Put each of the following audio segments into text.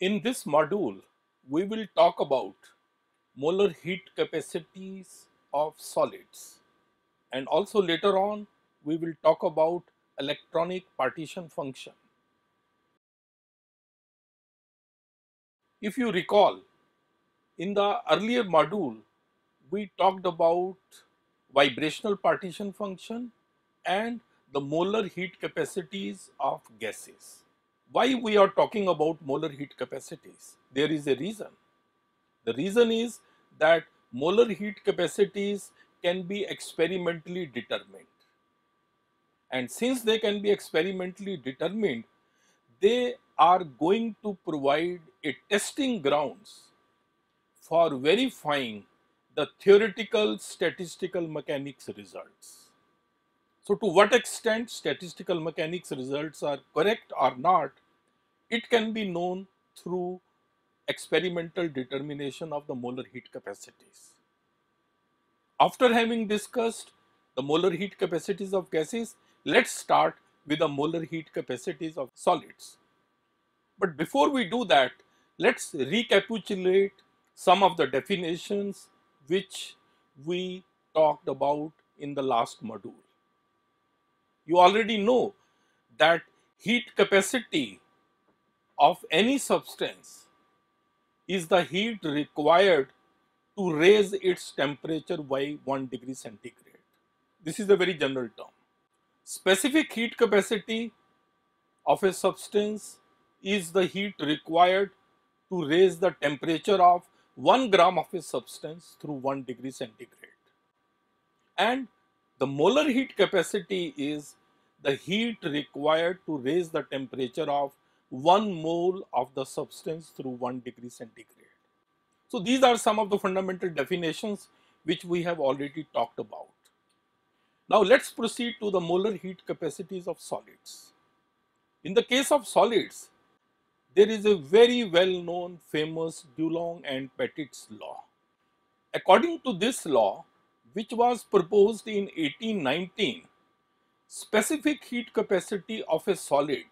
In this module, we will talk about molar heat capacities of solids, and also later on we will talk about electronic partition function. If you recall, in the earlier module we talked about vibrational partition function and the molar heat capacities of gases. Why we are talking about molar heat capacities? There is a reason. The reason is that molar heat capacities can be experimentally determined, and since they can be experimentally determined, they are going to provide a testing grounds for verifying the theoretical statistical mechanics results. So to what extent statistical mechanics results are correct or not, it can be known through experimental determination of the molar heat capacities. After having discussed the molar heat capacities of gases, let's start with the molar heat capacities of solids. But before we do that, let's recapitulate some of the definitions which we talked about in the last module. You already know that heat capacity of any substance is the heat required to raise its temperature by 1 degree centigrade. This is a very general term. Specific heat capacity of a substance is the heat required to raise the temperature of 1 gram of a substance through 1 degree centigrade. And the molar heat capacity is the heat required to raise the temperature of 1 mole of the substance through 1 degree centigrade. So these are some of the fundamental definitions which we have already talked about. Now let's proceed to the molar heat capacities of solids. In the case of solids, there is a very well known famous Dulong and Petit's law. According to this law, which was proposed in 1819, specific heat capacity of a solid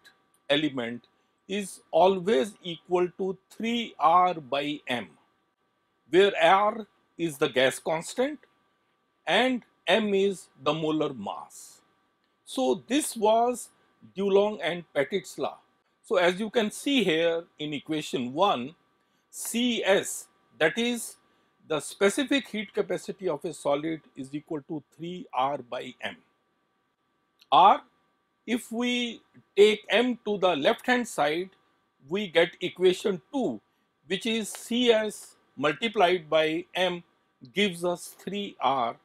element is always equal to 3R by M, where R is the gas constant and M is the molar mass. So this was Dulong and Petit's law. So as you can see here in equation 1, Cs, that is the specific heat capacity of a solid, is equal to 3R by M. Or if we take M to the left hand side, we get equation 2, which is Cs multiplied by M gives us 3R.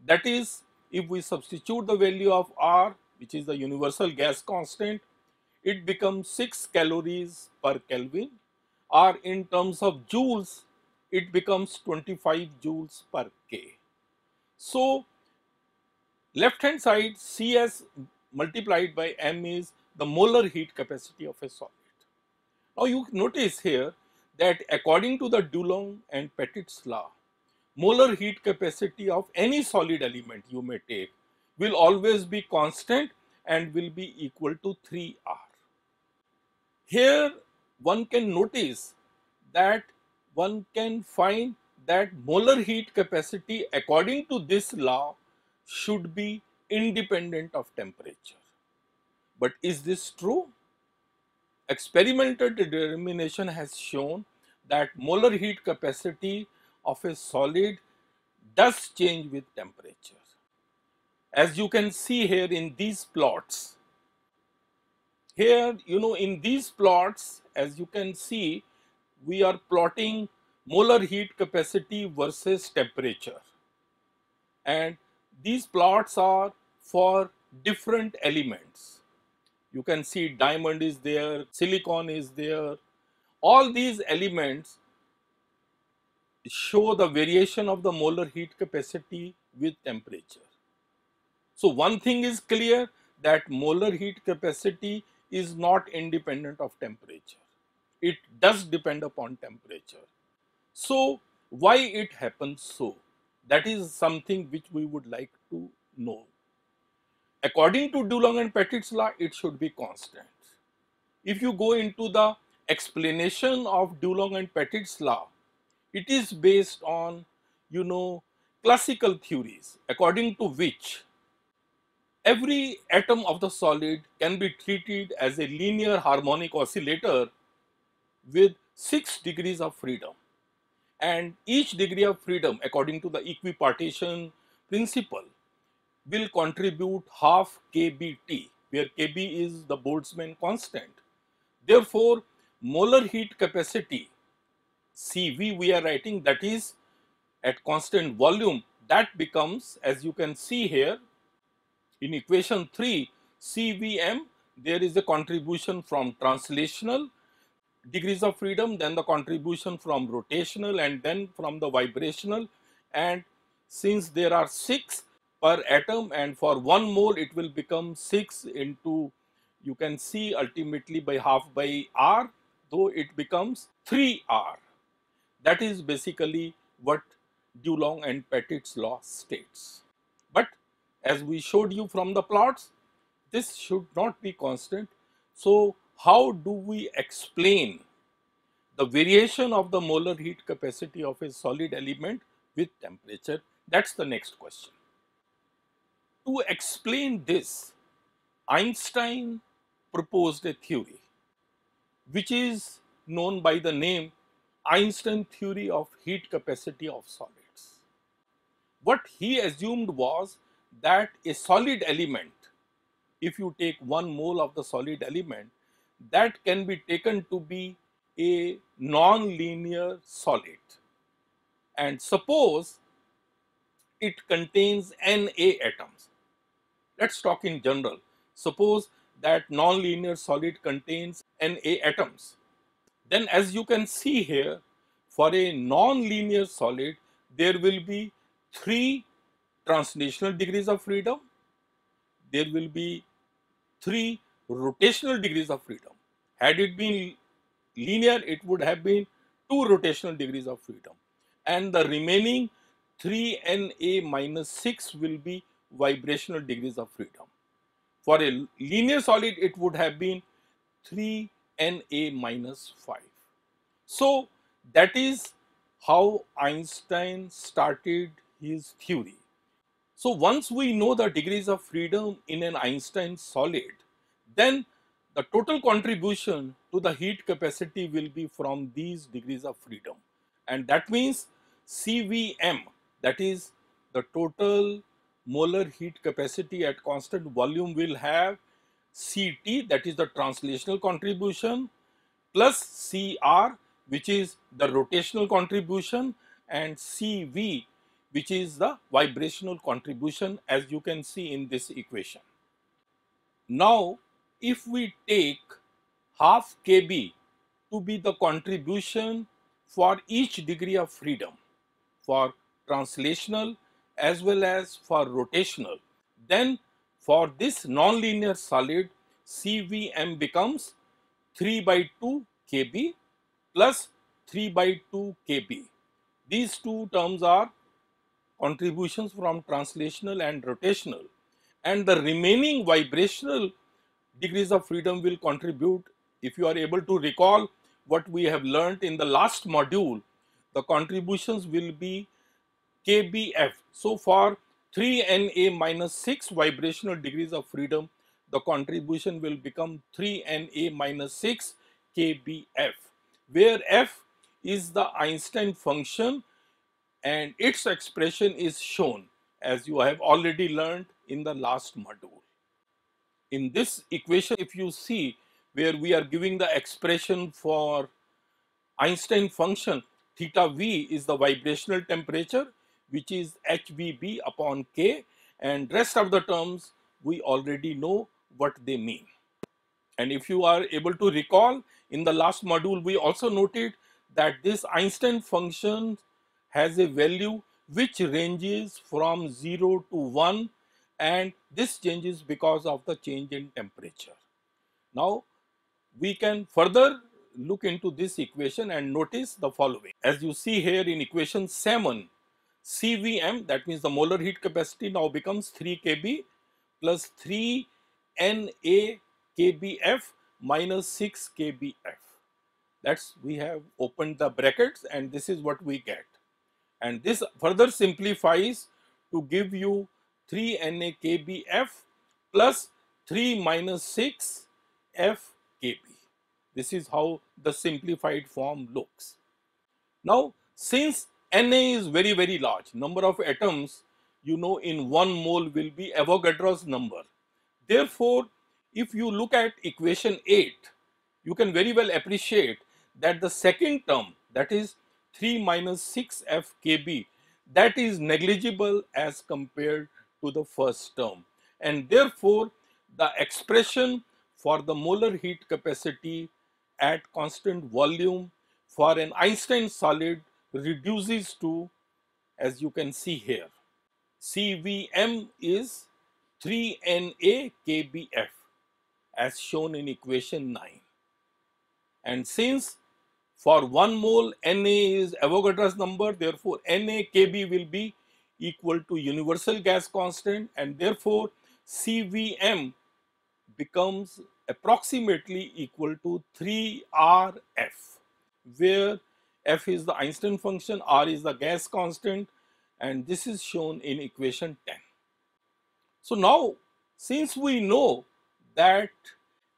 That is, if we substitute the value of R, which is the universal gas constant, it becomes 6 calories per Kelvin, or in terms of joules, it becomes 25 joules per K. So left hand side Cs multiplied by M is the molar heat capacity of a solid. Now you notice here that according to the Dulong and Petit's law, molar heat capacity of any solid element you may take will always be constant and will be equal to 3R. Here one can notice that one can find that molar heat capacity according to this law should be independent of temperature. But is this true? Experimental determination has shown that molar heat capacity of a solid does change with temperature. As you can see here in these plots, here in these plots, as you can see, we are plotting molar heat capacity versus temperature, and these plots are for different elements. You can see diamond is there, silicon is there. All these elements show the variation of the molar heat capacity with temperature. So one thing is clear, that molar heat capacity is not independent of temperature. It does depend upon temperature. So why it happens so? That is something which we would like to know. According to Dulong and Petit's law, it should be constant. If you go into the explanation of Dulong and Petit's law, it is based on, classical theories according to which every atom of the solid can be treated as a linear harmonic oscillator with 6 degrees of freedom. And each degree of freedom, according to the equipartition principle, will contribute half kBt, where kB is the Boltzmann constant. Therefore, molar heat capacity Cv we are writing, that is at constant volume, that becomes, as you can see here in equation 3, Cvm, there is a contribution from translational degrees of freedom, then the contribution from rotational, and then from the vibrational. And since there are 6 per atom, and for 1 mole it will become 6 into, you can see, ultimately by half by R, though it becomes 3R. That is basically what Dulong and Petit's law states. But as we showed you from the plots, this should not be constant. So how do we explain the variation of the molar heat capacity of a solid element with temperature? That's the next question. To explain this, Einstein proposed a theory which is known by the name Einstein theory of heat capacity of solids. What he assumed was that a solid element, if you take 1 mole of the solid element, that can be taken to be a non-linear solid. And suppose it contains Na atoms. Let's talk in general. Suppose that non-linear solid contains Na atoms. Then, as you can see here, for a non-linear solid, there will be 3 translational degrees of freedom, there will be 3 rotational degrees of freedom. Had it been linear, it would have been 2 rotational degrees of freedom, and the remaining 3 Na minus 6 will be vibrational degrees of freedom. For a linear solid, it would have been 3 Na minus 5. So that is how Einstein started his theory. So once we know the degrees of freedom in an Einstein solid, then the total contribution to the heat capacity will be from these degrees of freedom. And that means Cvm, that is the total molar heat capacity at constant volume, will have Ct, that is the translational contribution, plus Cr, which is the rotational contribution, and Cv, which is the vibrational contribution, as you can see in this equation. Now, if we take half kB to be the contribution for each degree of freedom, for translational as well as for rotational, then for this nonlinear solid, Cvm becomes 3 by 2 kB plus 3 by 2 kB. These two terms are contributions from translational and rotational, and the remaining vibrational degrees of freedom will contribute. If you are able to recall what we have learnt in the last module, the contributions will be kBf. So for 3 Na minus 6 vibrational degrees of freedom, the contribution will become 3 Na minus 6 kBf, where f is the Einstein function and its expression is shown, as you have already learned in the last module. In this equation, if you see, where we are giving the expression for Einstein function, theta v is the vibrational temperature, which is HVB upon K, and rest of the terms we already know what they mean. And if you are able to recall, in the last module we also noted that this Einstein function has a value which ranges from 0 to 1, and this changes because of the change in temperature. Now we can further look into this equation and notice the following. As you see here in equation 7, Cvm, that means the molar heat capacity, now becomes 3 kB plus 3 Na kBf minus 6 kBf. That's, we have opened the brackets and this is what we get. And this further simplifies to give you 3 NaKbF plus 3 minus 6 FKb. This is how the simplified form looks. Now, since Na is very, very large, number of atoms, you know, in 1 mole will be Avogadro's number. Therefore, if you look at equation 8, you can very well appreciate that the second term, that is 3 minus 6 FKb, that is negligible as compared to the first term. And therefore, the expression for the molar heat capacity at constant volume for an Einstein solid reduces to, as you can see here, CVM is 3 NaKbF as shown in equation 9. And since for 1 mole Na is Avogadro's number, therefore NaKb will be equal to universal gas constant, and therefore CVM becomes approximately equal to 3RF, where F is the Einstein function, R is the gas constant, and this is shown in equation 10. So now, since we know that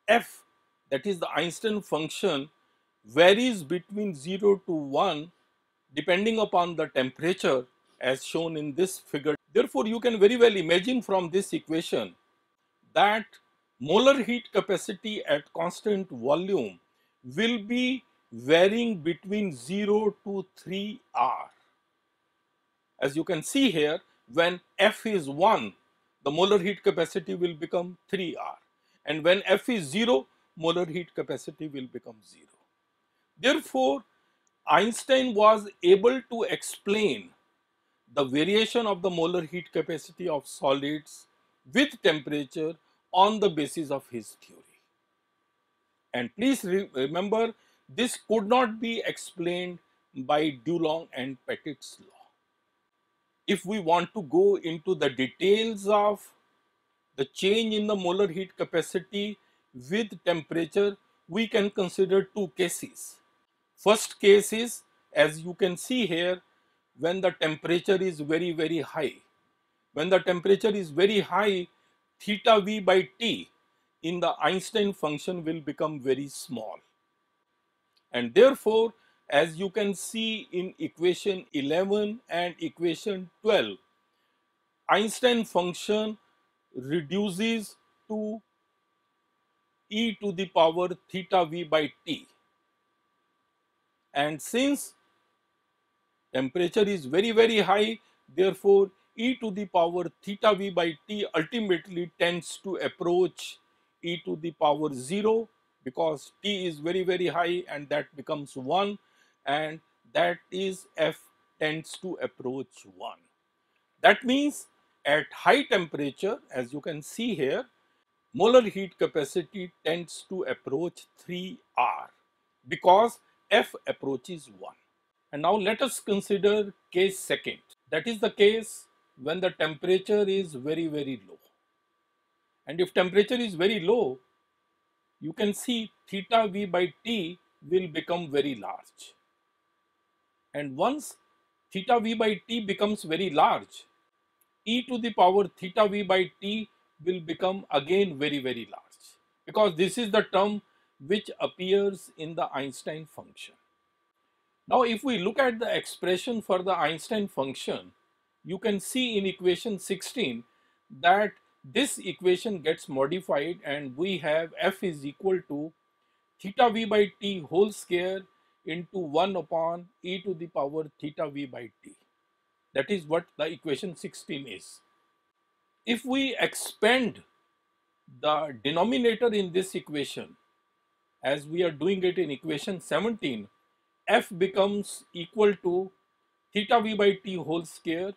F, that is the Einstein function, varies between 0 to 1 depending upon the temperature as shown in this figure. Therefore, you can very well imagine from this equation that molar heat capacity at constant volume will be varying between 0 to 3R. As you can see here, when F is 1, the molar heat capacity will become 3R, and when F is 0, molar heat capacity will become 0. Therefore, Einstein was able to explain the variation of the molar heat capacity of solids with temperature on the basis of his theory. And please remember, this could not be explained by Dulong and Petit's law. If we want to go into the details of the change in the molar heat capacity with temperature, we can consider two cases. First case is, as you can see here, when the temperature is very, very high. When the temperature is very high, theta v by T in the Einstein function will become very small. And therefore, as you can see in equation 11 and equation 12, Einstein function reduces to e to the power theta v by T. And since temperature is very, very high, therefore e to the power theta v by T ultimately tends to approach e to the power 0, because T is very, very high and that becomes 1, and that is F tends to approach 1. That means at high temperature, as you can see here, molar heat capacity tends to approach 3R because F approaches 1. And now let us consider case second. That is the case when the temperature is very, very low. And if temperature is very low, you can see theta v by T will become very large. And once theta v by T becomes very large, e to the power theta v by T will become again very, very large, because this is the term which appears in the Einstein function. Now, if we look at the expression for the Einstein function, you can see in equation 16 that this equation gets modified and we have F is equal to theta v by T whole square into 1 upon e to the power theta v by T. That is what the equation 16 is. If we expand the denominator in this equation, as we are doing it in equation 17, F becomes equal to theta v by T whole square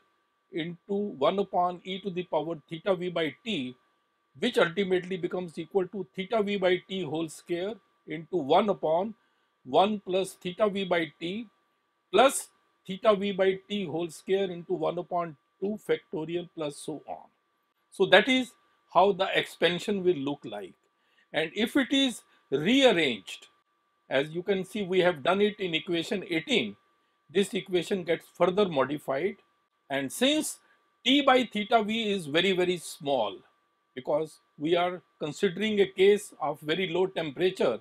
into 1 upon e to the power theta v by T, which ultimately becomes equal to theta v by T whole square into 1 upon 1 plus theta v by T plus theta v by T whole square into 1 upon 2 factorial plus so on. So that is how the expansion will look like. And if it is rearranged, As you can see, we have done it in equation 18. This equation gets further modified, and since T by theta V is very small, because we are considering a case of very low temperature,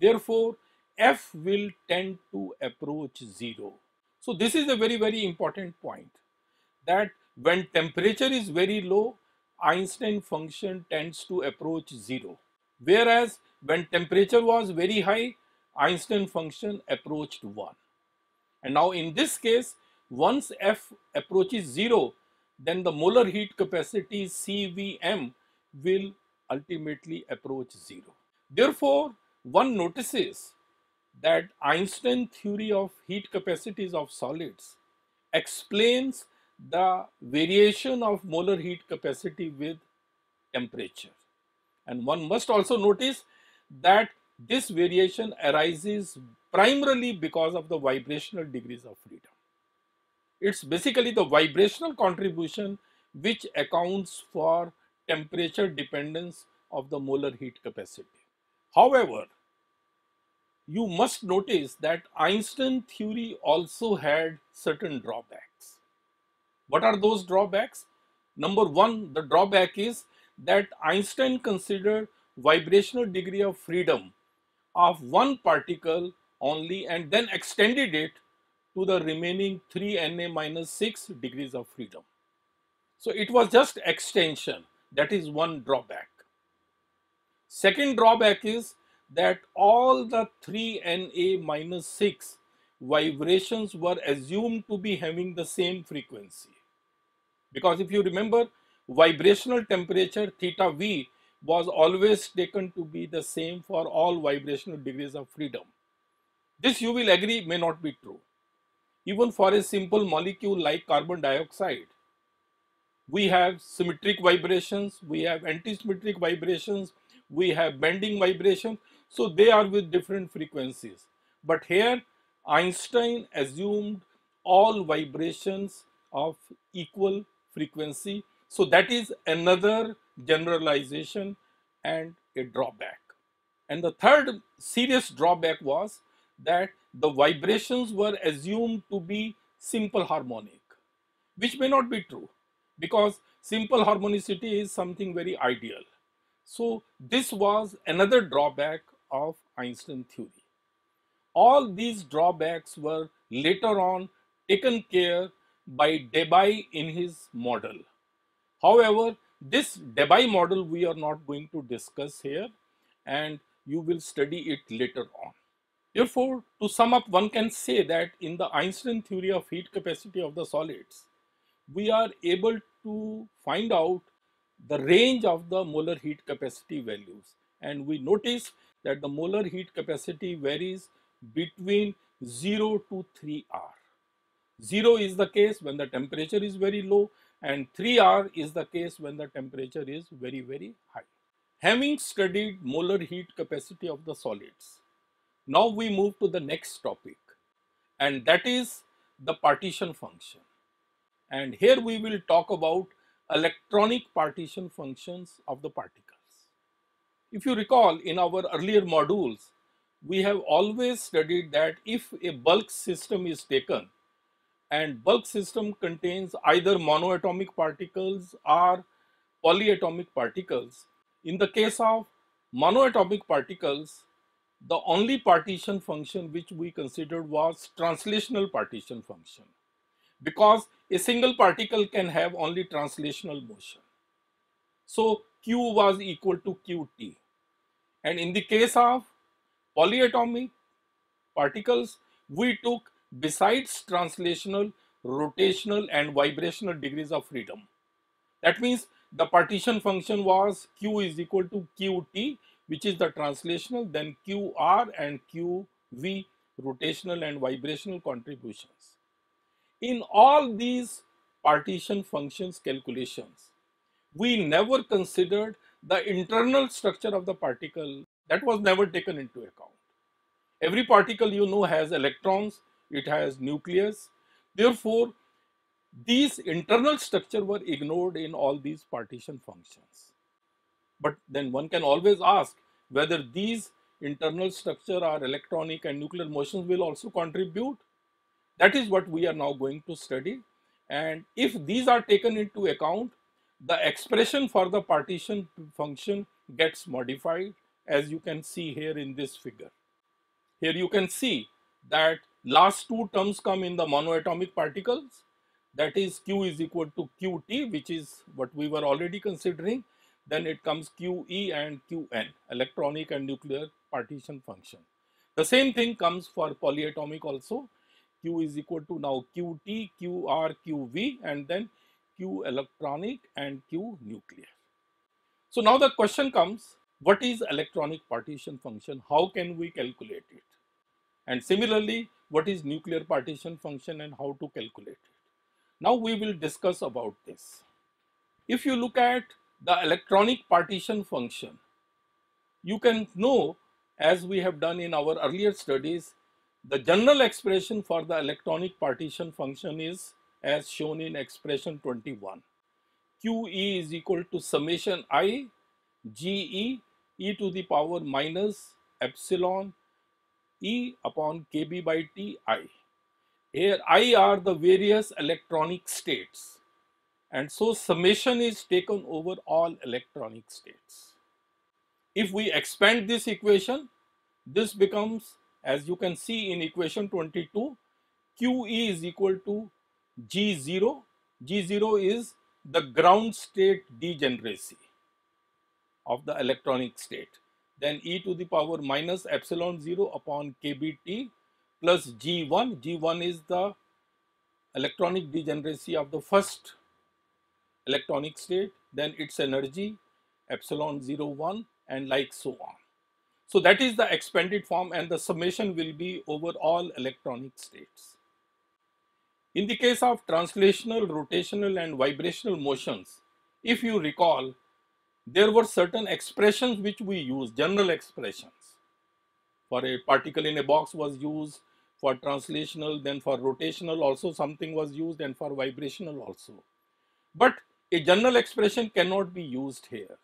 therefore F will tend to approach 0. So this is a very important point, that when temperature is very low, Einstein function tends to approach 0. Whereas when temperature was very high, Einstein function approached 1. And now in this case, once F approaches 0, then the molar heat capacity CVM will ultimately approach 0. Therefore, one notices that Einstein theory of heat capacities of solids explains the variation of molar heat capacity with temperature. And one must also notice that this variation arises primarily because of the vibrational degrees of freedom. It's basically the vibrational contribution which accounts for temperature dependence of the molar heat capacity. However, you must notice that Einstein theory also had certain drawbacks. What are those drawbacks? Number one, the drawback is that Einstein considered vibrational degree of freedom of one particle only and then extended it to the remaining 3Na-6 degrees of freedom. So it was just extension. That is one drawback. Second drawback is that all the 3Na-6 vibrations were assumed to be having the same frequency. Because if you remember, vibrational temperature theta V was always taken to be the same for all vibrational degrees of freedom. This, you will agree, may not be true. Even for a simple molecule like carbon dioxide, we have symmetric vibrations, we have anti-symmetric vibrations, we have bending vibrations, so they are with different frequencies. But here, Einstein assumed all vibrations of equal frequency, so that is another generalization and a drawback. And the third serious drawback was that the vibrations were assumed to be simple harmonic, which may not be true, because simple harmonicity is something very ideal. So this was another drawback of Einstein theory. All these drawbacks were later on taken care by Debye in his model. However, this Debye model we are not going to discuss here, and you will study it later on. Therefore, to sum up, one can say that in the Einstein theory of heat capacity of the solids, we are able to find out the range of the molar heat capacity values, and we notice that the molar heat capacity varies between 0 to 3R. 0 is the case when the temperature is very low, and 3R is the case when the temperature is very high. Having studied molar heat capacity of the solids, now we move to the next topic, and that is the partition function. And here we will talk about electronic partition functions of the particles. If you recall, in our earlier modules, we have always studied that if a bulk system is taken, and bulk system contains either monoatomic particles or polyatomic particles, in the case of monoatomic particles, the only partition function which we considered was translational partition function, because a single particle can have only translational motion. So Q was equal to Qt. And in the case of polyatomic particles, we took, besides translational, rotational and vibrational degrees of freedom. That means the partition function was Q is equal to Qt, which is the translational, then QR and QV, rotational and vibrational contributions. In all these partition functions calculations, we never considered the internal structure of the particle. That was never taken into account. Every particle, you know, has electrons, it has nucleus. Therefore, these internal structure were ignored in all these partition functions. But then one can always ask whether these internal structure or electronic and nuclear motions will also contribute. That is what we are now going to study. And if these are taken into account, the expression for the partition function gets modified, as you can see here in this figure. Here you can see that last two terms come in the monoatomic particles, that is Q is equal to Qt, which is what we were already considering. Then it comes QE and Qn, electronic and nuclear partition function. The same thing comes for polyatomic also. Q is equal to now Qt, Qr, Qv, and then Q electronic and Q nuclear. So now the question comes, what is electronic partition function? How can we calculate it? And similarly, what is nuclear partition function and how to calculate it? Now we will discuss about this. If you look at the electronic partition function, you can know, as we have done in our earlier studies, the general expression for the electronic partition function is as shown in expression 21. QE is equal to summation I GE e to the power minus epsilon E upon KB by Ti. Here I are the various electronic states, and so summation is taken over all electronic states. If we expand this equation, this becomes, as you can see in equation 22, QE is equal to G0. G0 is the ground state degeneracy of the electronic state. Then e to the power minus epsilon 0 upon kBt plus G1. G1 is the electronic degeneracy of the first electronic state, then its energy epsilon 0 1 and like so on. So that is the expanded form, and the summation will be over all electronic states. In the case of translational, rotational and vibrational motions, if you recall, there were certain expressions which we use, general expressions. For a particle in a box was used, for translational, then for rotational also something was used, and for vibrational also. But a general expression cannot be used here,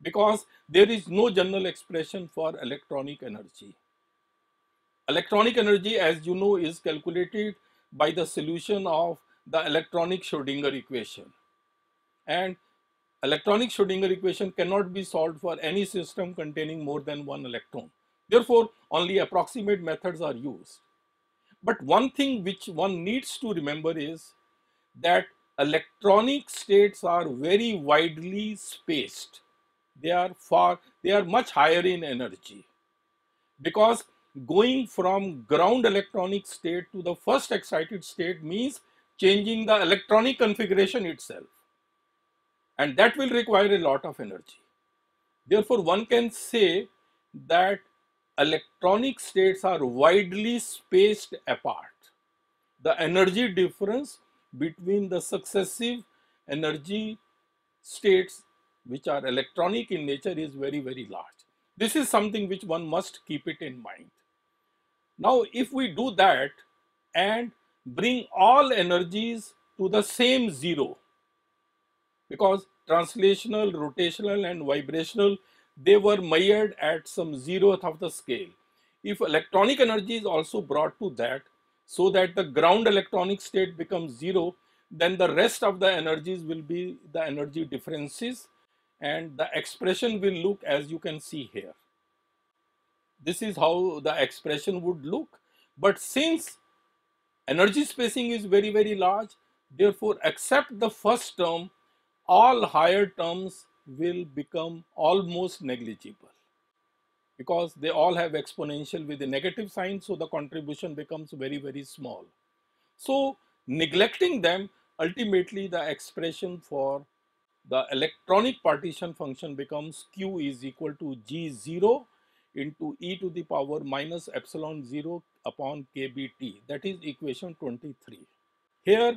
because there is no general expression for electronic energy. Electronic energy, as you know, is calculated by the solution of the electronic Schrodinger equation. And electronic Schrodinger equation cannot be solved for any system containing more than one electron. Therefore, only approximate methods are used. But one thing which one needs to remember is that electronic states are very widely spaced. They are much higher in energy, because going from ground electronic state to the first excited state means changing the electronic configuration itself, and that will require a lot of energy. Therefore, one can say that electronic states are widely spaced apart. The energy difference between the successive energy states which are electronic in nature is very, very large. This is something which one must keep it in mind. Now, if we do that and bring all energies to the same zero, because translational, rotational and vibrational, they were measured at some zeroth of the scale. If electronic energy is also brought to that, so that the ground electronic state becomes zero, then the rest of the energies will be the energy differences, and the expression will look as you can see here. This is how the expression would look. But since energy spacing is very, very large, therefore, except the first term, all higher terms will become almost negligible, because they all have exponential with a negative sign, so the contribution becomes very, very small. So neglecting them, ultimately the expression for the electronic partition function becomes Q is equal to G0 into e to the power minus epsilon 0 upon kBt. That is equation 23. Here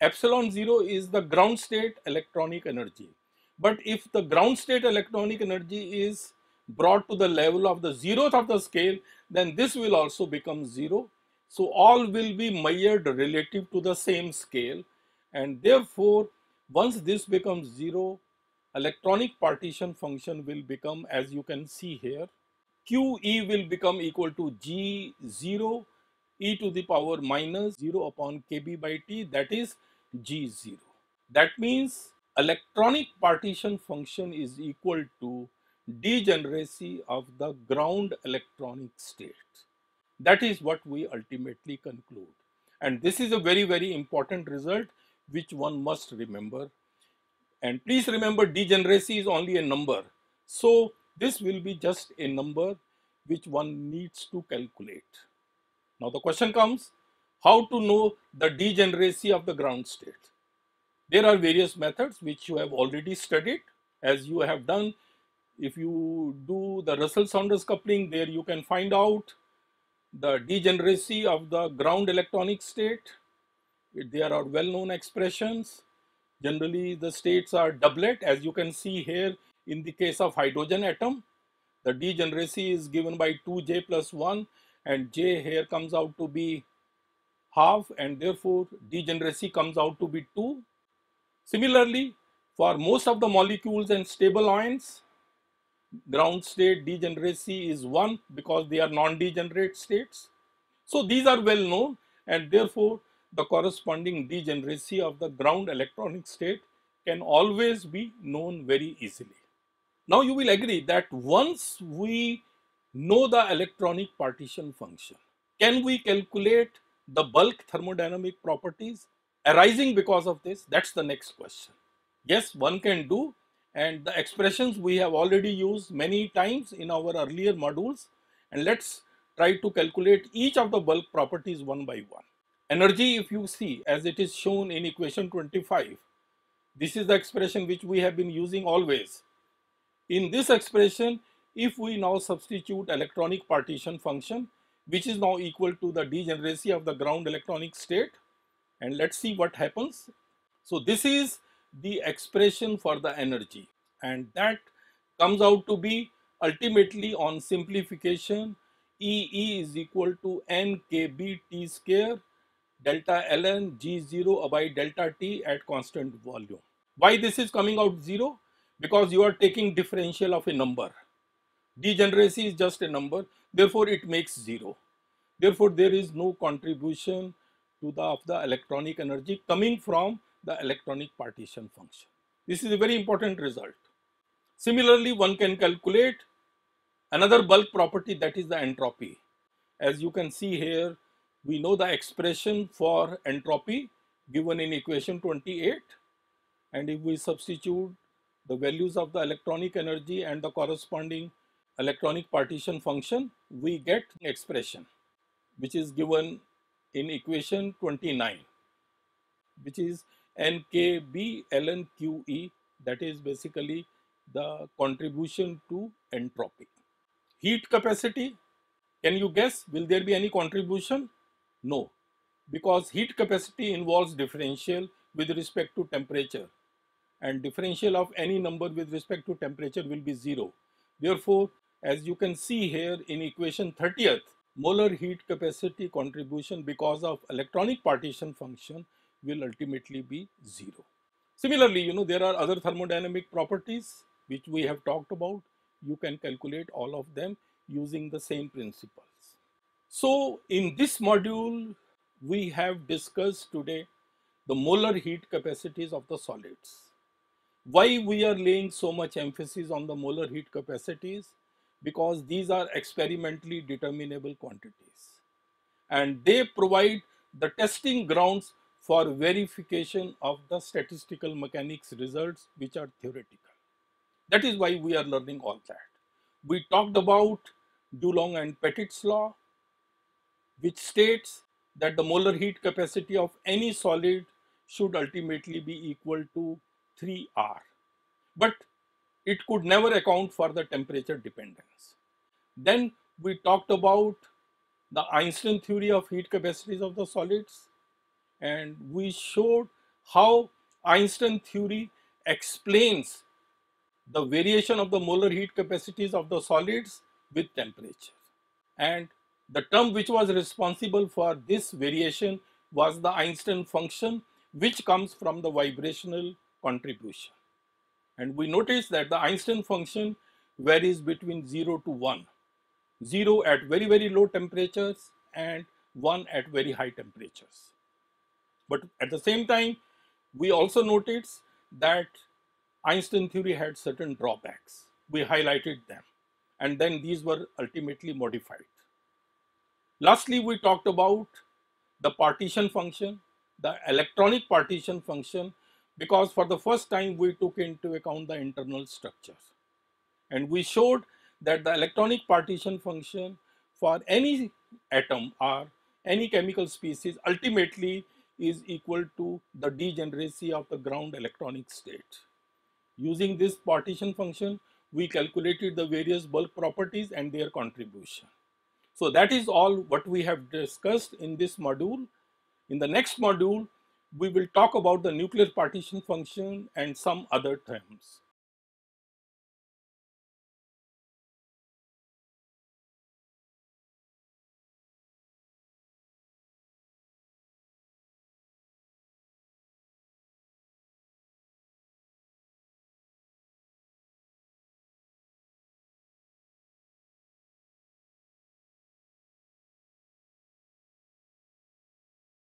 epsilon 0 is the ground state electronic energy. But if the ground state electronic energy is brought to the level of the zeroth of the scale, then this will also become 0. So all will be measured relative to the same scale, and therefore once this becomes 0, electronic partition function will become, as you can see here, QE will become equal to G0 e to the power minus 0 upon KB by T, that is G0. That means electronic partition function is equal to degeneracy of the ground electronic state. That is what we ultimately conclude. And this is a very, very important result which one must remember. And please remember, degeneracy is only a number. So this will be just a number which one needs to calculate. Now the question comes, how to know the degeneracy of the ground state? There are various methods which you have already studied, as you have done. If you do the Russell-Saunders coupling, there you can find out the degeneracy of the ground electronic state. There are well-known expressions. Generally, the states are doublet, as you can see here in the case of hydrogen atom. The degeneracy is given by 2J plus 1, and J here comes out to be half, and therefore degeneracy comes out to be 2. Similarly, for most of the molecules and stable ions, ground state degeneracy is 1 because they are non-degenerate states. So these are well known, and therefore the corresponding degeneracy of the ground electronic state can always be known very easily. Now you will agree that once we know the electronic partition function, can we calculate the bulk thermodynamic properties arising because of this? That's the next question. Yes, one can do, and the expressions we have already used many times in our earlier modules, and let's try to calculate each of the bulk properties one by one. Energy, if you see, as it is shown in equation 25, this is the expression which we have been using always. In this expression, if we now substitute electronic partition function, which is now equal to the degeneracy of the ground electronic state, and let's see what happens. So this is the expression for the energy, and that comes out to be ultimately, on simplification, EE is equal to NKB T square delta ln G0 by delta T at constant volume. Why this is coming out 0? Because you are taking differential of a number. Degeneracy is just a number, therefore it makes 0. Therefore there is no contribution to the electronic energy coming from the electronic partition function. This is a very important result. Similarly, one can calculate another bulk property, that is the entropy. As you can see here, we know the expression for entropy given in equation 28, and if we substitute the values of the electronic energy and the corresponding electronic partition function, we get expression which is given in equation 29, which is NKB ln QE, that is basically the contribution to entropy. Heat capacity, can you guess, will there be any contribution? No, because heat capacity involves differential with respect to temperature, and differential of any number with respect to temperature will be 0. Therefore, as you can see here in equation 30th, molar heat capacity contribution because of electronic partition function will ultimately be 0. Similarly, there are other thermodynamic properties which we have talked about. You can calculate all of them using the same principles. So in this module, we have discussed today the molar heat capacities of the solids. Why we are laying so much emphasis on the molar heat capacities? Because these are experimentally determinable quantities, and they provide the testing grounds for verification of the statistical mechanics results which are theoretical. That is why we are learning all that. We talked about Dulong and Petit's law, which states that the molar heat capacity of any solid should ultimately be equal to 3R. But it could never account for the temperature dependence. Then we talked about the Einstein theory of heat capacities of the solids, and we showed how Einstein theory explains the variation of the molar heat capacities of the solids with temperature. And the term which was responsible for this variation was the Einstein function, which comes from the vibrational contribution. And we noticed that the Einstein function varies between 0 to 1. 0 at very low temperatures and 1 at very high temperatures. But at the same time, we also noticed that Einstein theory had certain drawbacks. We highlighted them, and then these were ultimately modified. Lastly, we talked about the partition function, the electronic partition function, because for the first time we took into account the internal structure. And we showed that the electronic partition function for any atom or any chemical species ultimately is equal to the degeneracy of the ground electronic state. Using this partition function, we calculated the various bulk properties and their contribution. So that is all what we have discussed in this module. In the next module, we will talk about the nuclear partition function and some other terms.